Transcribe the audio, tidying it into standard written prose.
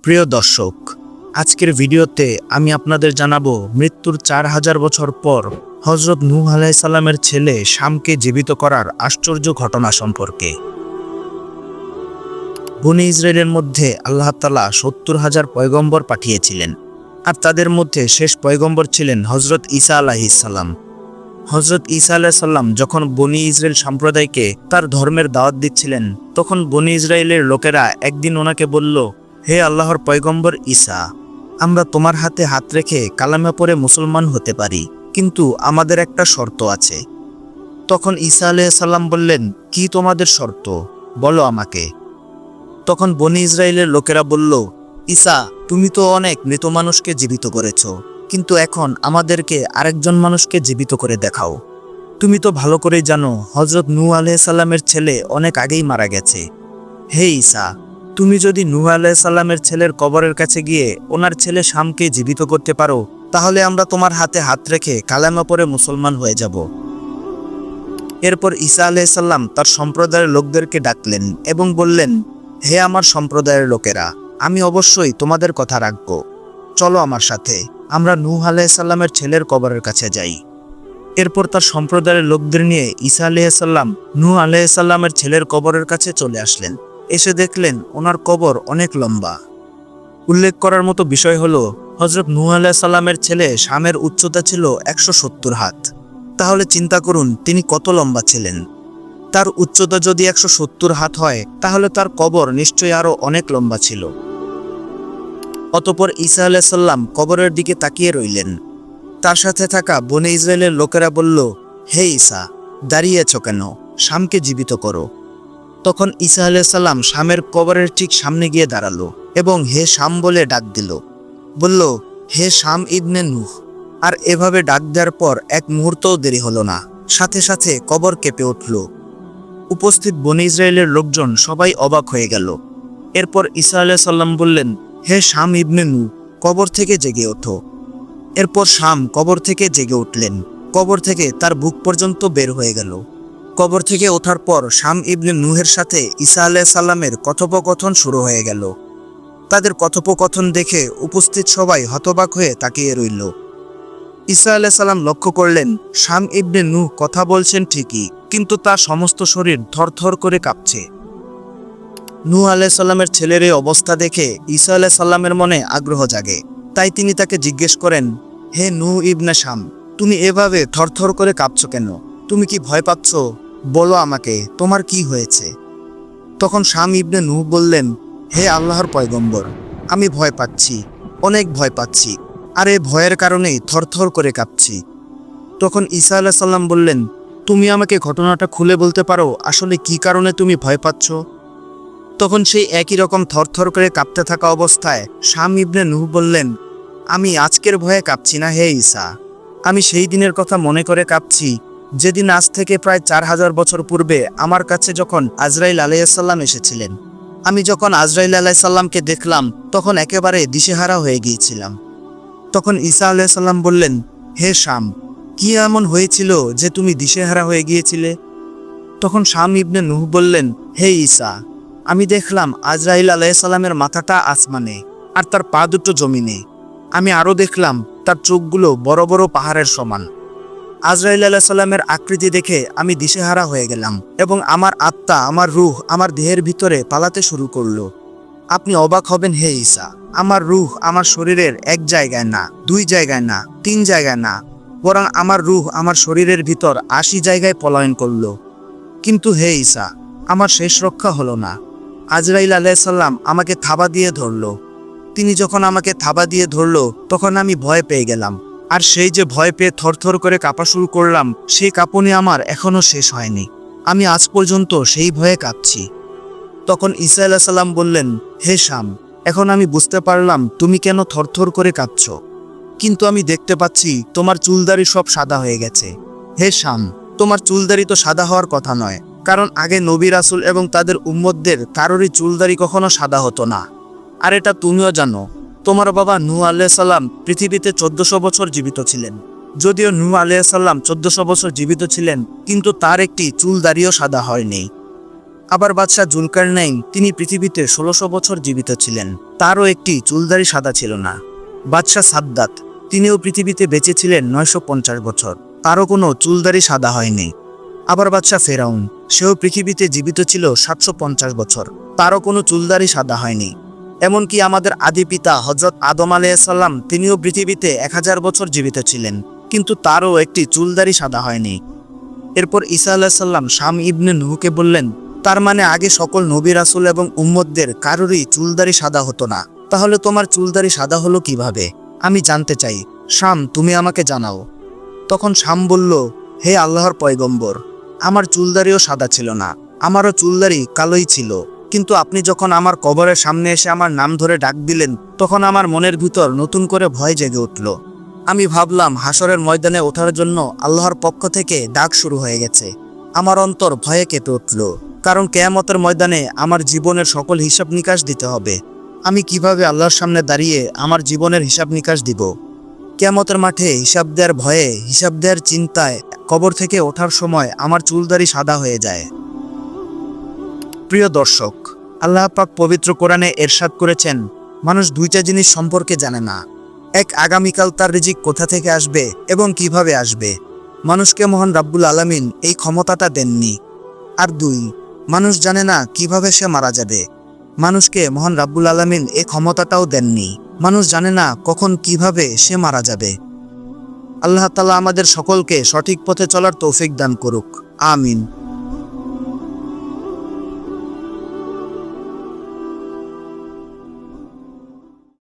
প্রিয় দর্শক, আজকের ভিডিওতে আমি আপনাদের জানাবো মৃত্যুর 4000 বছর পর হযরত নূহ আলাইহিস সালামের ছেলে শামকে জীবিত করার আশ্চর্য ঘটনা সম্পর্কে। বনী ইসরায়েলের মধ্যে আল্লাহ তাআলা 70,000 পয়গম্বর পাঠিয়েছিলেন, আর তাদের মধ্যে শেষ পয়গম্বর ছিলেন হযরত ঈসা আলাইহিস সালাম। হযরত ঈসা আলাইহিস সালাম যখন বনী ইসরায়েল সম্প্রদায়কে তার ধর্মের দাওয়াত দিচ্ছিলেন, তখন বনী ইসরায়েলের লোকেরা একদিন ওনাকে বলল, হে আল্লাহর পয়গম্বর ঈসা, আমরা তোমার হাতে হাত রেখে কালেমা পড়ে মুসলমান হতে পারি, কিন্তু আমাদের একটা শর্ত আছে। তখন ঈসা আলাইহিস সালাম বললেন, কি তোমাদের শর্ত, বলো আমাকে। তখন বনী ইসরায়েলের লোকেরা বলল, ঈসা, তুমি তো অনেক মৃত মানুষকে জীবিত করেছ, কিন্তু এখন আমাদেরকে আরেকজন মানুষকে জীবিত করে দেখাও। তুমি তো ভালো করেই জানো হযরত নূহ আলাইহিস সালামের ছেলে অনেক আগেই মারা গেছে। হে ঈসা, তুমি যদি নূহ আলাইহিস সালামের ছেলের কবরের কাছে গিয়ে ওনার ছেলে শামকে জীবিত করতে পারো, তাহলে আমরা তোমার হাতে হাত রেখে কালেমা পড়ে মুসলমান হয়ে যাব। এরপর ঈসা আলাইহিস সালাম তার সম্প্রদায়ের লোকদেরকে ডাকলেন এবং বললেন, হে আমার সম্প্রদায়ের লোকেরা, আমি অবশ্যই তোমাদের কথা রাখব। চলো আমার সাথে, আমরা নূহ আলাইহিস সালামের ছেলের কবরের কাছে যাই। এরপর তার সম্প্রদায়ের লোকদের নিয়ে ঈসা আলাইহিস সালাম নূহ আলাইহিস সালামের ছেলের কবরের কাছে চলে আসলেন। এসে দেখলেন ওনার কবর অনেক লম্বা। উল্লেখ করার মতো বিষয় হলো, হযরত নূহ আলাইহিস সালামের ছেলে শামের উচ্চতা ছিল 170 হাত। তাহলে চিন্তা করুন তিনি কত লম্বা ছিলেন। তার উচ্চতা যদি 170 হাত হয়, তাহলে তার কবর নিশ্চয়ই আরো অনেক লম্বা ছিল। অতঃপর ঈসা আলাইহিস সালাম কবরের দিকে তাকিয়ে রইলেন। তার সাথে থাকা বনী ইসরায়েলের লোকেরা বলল, হে ঈসা, দাঁড়িয়েছ কেন, শামকে জীবিত করো। তখন ঈসা আলাইহিস সালাম শামের কবরের ঠিক সামনে গিয়ে দাঁড়ালো এবং হে শাম বলে ডাক দিল। বলল, হে শাম ইবনে নূহ। আর এভাবে ডাক দেওয়ার পর এক মুহূর্তও দেরি হলো না, সাথে সাথে কবর কেঁপে উঠল। উপস্থিত বনী ইসরায়েলের লোকজন সবাই অবাক হয়ে গেল। এরপর ঈসা আলাইহিস সালাম বললেন, হে শাম ইবনে নূহ, কবর থেকে জেগে ওঠো। এরপর শাম কবর থেকে জেগে উঠলেন। কবর থেকে তার বুক পর্যন্ত বের হয়ে গেল। কবর থেকে ওঠার পর শাম ইবনে নূহের সাথে ঈসা আলাইহিস সালামের কথোপকথন শুরু হয়ে গেল। তাদের কথোপকথন দেখে উপস্থিত সবাই হতবাক হয়ে তাকিয়ে রইল। ঈসা আলাইহিস সালাম লক্ষ্য করলেন শাম ইবনে নূহ কথা বলছেন ঠিকই, কিন্তু তার সমস্ত শরীর থরথর করে কাঁপছে। নূহ আলাইহিস সালামের ছেলের এই অবস্থা দেখে ঈসা আলাইহিস সালামের মনে আগ্রহ জাগে। তাই তিনি তাকে জিজ্ঞেস করেন, হে নূহ ইবনে শাম, তুমি এভাবে থরথর করে কাঁপছো কেন? তুমি কি ভয় পাচ্ছ? বলো আমাকে, তোমার কি হয়েছে? তখন শাম ইবনে নূহ বললেন, হে আল্লাহর পয়গম্বর, আমি ভয় পাচ্ছি, অনেক ভয় পাচ্ছি, আর এই ভয়ের কারণেই থরথর করে কাঁপছি। তখন ঈসা আলাইহিস সালাম বললেন, তুমি আমাকে ঘটনাটা খুলে বলতে পারো আসলে কি কারণে তুমি ভয় পাচ্ছ? তখন সেই একই রকম থরথর করে কাঁপতে থাকা অবস্থায় শাম ইবনে নূহ বললেন, আমি আজকের ভয়ে কাঁপছি না হে ঈসা, আমি সেই দিনের কথা মনে করে কাঁপছি যেদিন আজ থেকে প্রায় 4000 বছর পূর্বে আমার কাছে যখন আজরাইল আলাইহিস সালাম এসেছিলেন। আমি যখন আজরাইল আলাইহিস সালামকে দেখলাম, তখন একেবারে দিশেহারা হয়ে গিয়েছিলাম। তখন ঈসা আলাইহিস সালাম বললেন, হে শাম, কি এমন হয়েছিল যে তুমি দিশেহারা হয়ে গিয়েছিলে? তখন শাম ইবনে নূহ বললেন, হে ঈসা, আমি দেখলাম আজরাইল আলাইহিস সালামের মাথাটা আসমানে আর তার পা দুটো জমিনে। আমি আরও দেখলাম তার চোখগুলো বড় বড় পাহাড়ের সমান। আজরাইল আলাইহিস সালামের আকৃতি দেখে আমি দিশেহারা হয়ে গেলাম এবং আমার আত্মা, আমার রূহ আমার দেহের ভিতরে পালাতে শুরু করলো। আপনি অবাক হবেন হে ঈসা, আমার রূহ আমার শরীরের এক জায়গায় না, 2 জায়গায় না, 3 জায়গায় না, বরং আমার রূহ আমার শরীরের ভিতর 80 জায়গায় পলায়ন করলো। কিন্তু হে ঈসা, আমার শেষ রক্ষা হলো না। আজরাইল আলাইহিস সালাম আমাকে থাবা দিয়ে ধরলো। তিনি যখন আমাকে থাবা দিয়ে ধরলো, তখন আমি ভয় পেয়ে গেলাম। আর সেই যে ভয় পেয়ে থরথর করে কাঁপা শুরু করলাম, সেই কাঁপুনি আমার এখনো শেষ হয়নি। আমি আজ পর্যন্ত সেই ভয়ে কাঁপছি। তখন ঈসা আলাইহিস সালাম বললেন, হে শাম, এখন আমি বুঝতে পারলাম তুমি কেন থরথর করে কাঁপছ। কিন্তু আমি দেখতে পাচ্ছি তোমার চুলদাড়ি সব সাদা হয়ে গেছে। হে শাম, তোমার চুলদাড়ি তো সাদা হওয়ার কথা নয়, কারণ আগে নবী রাসূল এবং তাদের উম্মতদের কারোরই চুলদাড়ি কখনো সাদা হতো না। আর এটা তুমিও জানো, তোমার বাবা নূহ আলাইহিস সালাম পৃথিবীতে 1400 বছর জীবিত ছিলেন। যদিও নূহ আলাইহিস সালাম 1400 বছর জীবিত ছিলেন, কিন্তু তার একটি চুল দাড়িও সাদা হয়নি। আবার বাদশাহ জুলকারনাইন, তিনি পৃথিবীতে 1600 বছর জীবিত ছিলেন, তারও একটি চুলদারি সাদা ছিল না। বাদশাহ সাদ্দাত, তিনিও পৃথিবীতে বেঁচে ছিলেন 950 বছর, তারও কোনো চুলদারি সাদা হয়নি। আবার বাদশাহ ফেরাউন, সেও পৃথিবীতে জীবিত ছিল 750 বছর, তারও কোনো চুলদারি সাদা হয়নি। এমনকি আমাদের আদি পিতা হযরত আদম আলাইহিসসালাম, তিনিও পৃথিবীতে 1000 বছর জীবিত ছিলেন, কিন্তু তারও একটি চুলদারি সাদা হয়নি। এরপর ঈসা আলাইহিসসালাম শাম ইবনে নূহকে বললেন, তার মানে আগে সকল নবী রাসূল এবং উম্মতদের কারোরই চুলদারি সাদা হতো না, তাহলে তোমার চুলদারি সাদা হলো কিভাবে? আমি জানতে চাই, শাম, তুমি আমাকে জানাও। তখন শাম বলল, হে আল্লাহর পয়গম্বর, আমার চুলদারিও সাদা ছিল না, আমারও চুলদারি কালোই ছিল, কিন্তু আপনি যখন আমার কবরের সামনে এসে আমার নাম ধরে ডাক দিলেন, তখন আমার মনের ভিতর নতুন করে ভয় জেগে উঠল। আমি ভাবলাম হাসরের ময়দানে ওঠার জন্য আল্লাহর পক্ষ থেকে ডাক শুরু হয়ে গেছে। আমার অন্তর ভয়ে কেঁপে উঠল, কারণ কিয়ামতের ময়দানে আমার জীবনের সকল হিসাব নিকাশ দিতে হবে। আমি কিভাবে আল্লাহর সামনে দাঁড়িয়ে আমার জীবনের হিসাব নিকাশ দিব? কিয়ামতের মাঠে হিসাব দেওয়ার ভয়ে, হিসাব দেওয়ার চিন্তায় কবর থেকে ওঠার সময় আমার চুলদারি সাদা হয়ে যায়। প্রিয় দর্শক, আল্লাহ পাক পবিত্র কোরআনে এরশাদ করেছেন, মানুষ দুইটা জিনিস সম্পর্কে জানে না। এক, আগামীকাল তার রিজিক কোথা থেকে আসবে এবং কিভাবে আসবে। মানুষকে মহান রাব্বুল আলামিন এই ক্ষমতাটা দেননি। আর দুই, মানুষ জানে না কিভাবে সে মারা যাবে। মানুষকে মহান রাব্বুল আলামিন এই ক্ষমতাটাও দেননি। মানুষ জানে না কখন কিভাবে সে মারা যাবে। আল্লাহ তাআলা আমাদের সকলকে সঠিক পথে চলার তৌফিক দান করুক। আমিন।